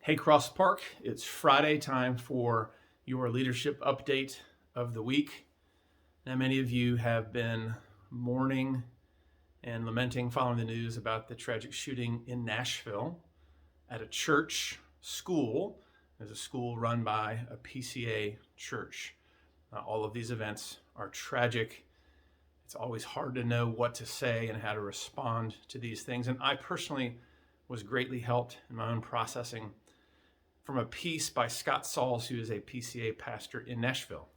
Hey, Cross Park, it's Friday, time for your leadership update of the week. Now, many of you have been mourning and lamenting following the news about the tragic shooting in Nashville at a church school. There's a school run by a PCA church. All of these events are tragic. It's always hard to know what to say and how to respond to these things. And I personally was greatly helped in my own processing from a piece by Scott Sauls, who is a PCA pastor in Nashville.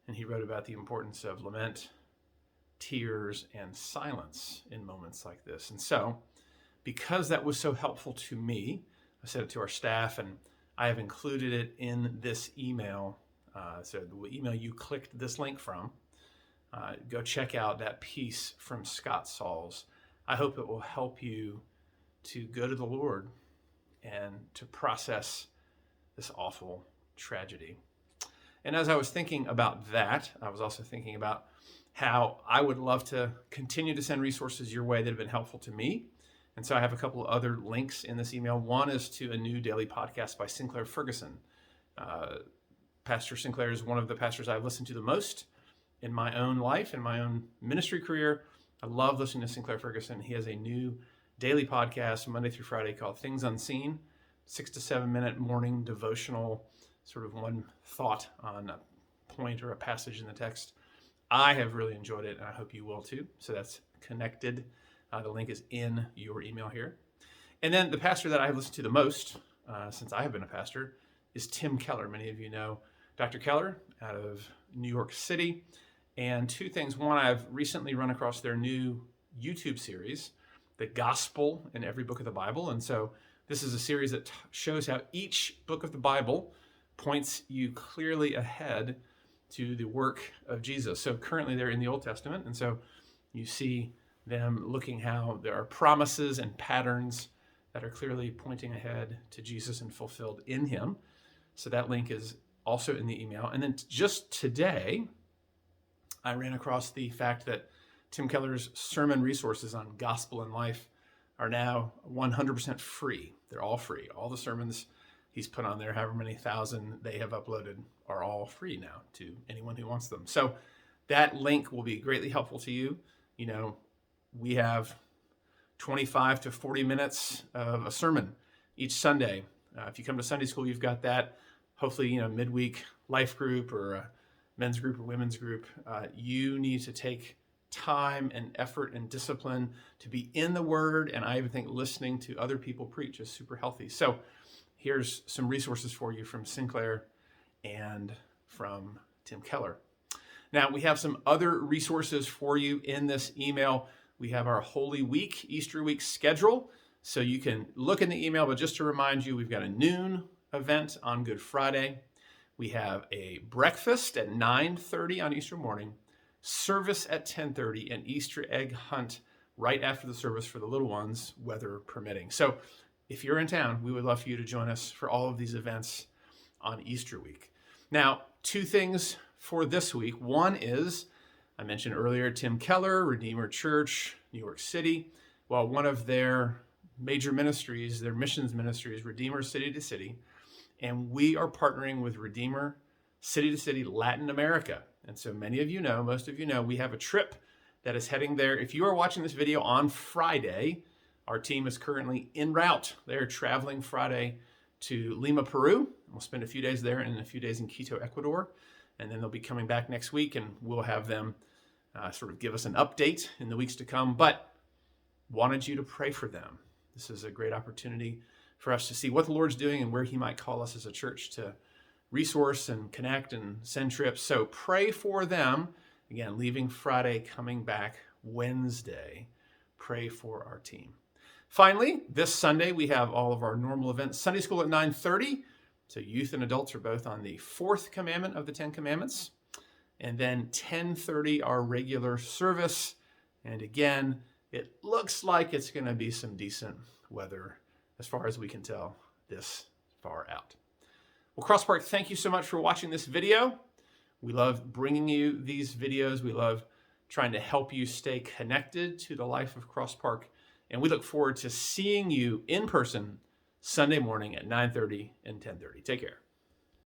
And he wrote about the importance of lament, tears, and silence in moments like this. And so, because that was so helpful to me, I said it to our staff, and I have included it in this email. So the email you clicked this link from, go check out that piece from Scott Sauls. I hope it will help you to go to the Lord and to process this awful tragedy. And as I was thinking about that, I was also thinking about how I would love to continue to send resources your way that have been helpful to me. And so I have a couple of other links in this email. One is to a new daily podcast by Sinclair Ferguson. Pastor Sinclair is one of the pastors I've listened to the most in my own life, in my own ministry career. I love listening to Sinclair Ferguson. He has a new daily podcast Monday through Friday called Things Unseen, 6 to 7 minute morning devotional, sort of one thought on a point or a passage in the text. I have really enjoyed it, and I hope you will too. So that's connected. The link is in your email here. And then the pastor that I've listened to the most since I have been a pastor is Tim Keller. Many of you know Dr. Keller out of New York City. And two things. One, I've recently run across their new YouTube series, The Gospel in Every Book of the Bible. And so this is a series that shows how each book of the Bible points you clearly ahead to the work of Jesus. So currently they're in the Old Testament. And so you see them looking how there are promises and patterns that are clearly pointing ahead to Jesus and fulfilled in him. So that link is also in the email. And then just today, I ran across the fact that Tim Keller's sermon resources on gospel and life are now 100% free. They're all free. All the sermons he's put on there, however many thousand they have uploaded, are all free now to anyone who wants them. So that link will be greatly helpful to you. You know, we have 25 to 40 minutes of a sermon each Sunday. If you come to Sunday school, you've got that. Hopefully, midweek life group or a men's group or women's group. You need to take time and effort and discipline to be in the Word, and I even think listening to other people preach is super healthy. So here's some resources for you from Sinclair and from Tim Keller. Now, we have some other resources for you in this email. We have our Holy Week, Easter week schedule, so you can look in the email, but just to remind you, we've got a noon event on Good Friday. We have a breakfast at 9:30 on Easter morning, service at 10:30, and Easter egg hunt right after the service for the little ones, weather permitting. So if you're in town, we would love for you to join us for all of these events on Easter week. Now, two things for this week. One is, I mentioned earlier, Tim Keller, Redeemer Church, New York City. Well, one of their major ministries, their missions ministries, Redeemer City to City, and we are partnering with Redeemer City to City Latin America. And so many of you know, most of you know, we have a trip that is heading there. If you are watching this video on Friday, our team is currently en route. They're traveling Friday to Lima, Peru. We'll spend a few days there and a few days in Quito, Ecuador. And then they'll be coming back next week, and we'll have them sort of give us an update in the weeks to come. But wanted you to pray for them. This is a great opportunity for us to see what the Lord's doing and where he might call us as a church to resource and connect and send trips. So pray for them. Again, leaving Friday, coming back Wednesday. Pray for our team. Finally, this Sunday, we have all of our normal events. Sunday school at 9:30. So youth and adults are both on the fourth commandment of the 10 Commandments. And then 10:30, our regular service. And again, it looks like it's going to be some decent weather as far as we can tell this far out. Well, Cross Park, thank you so much for watching this video. We love bringing you these videos. We love trying to help you stay connected to the life of Cross Park. And we look forward to seeing you in person Sunday morning at 9:30 and 10:30. Take care.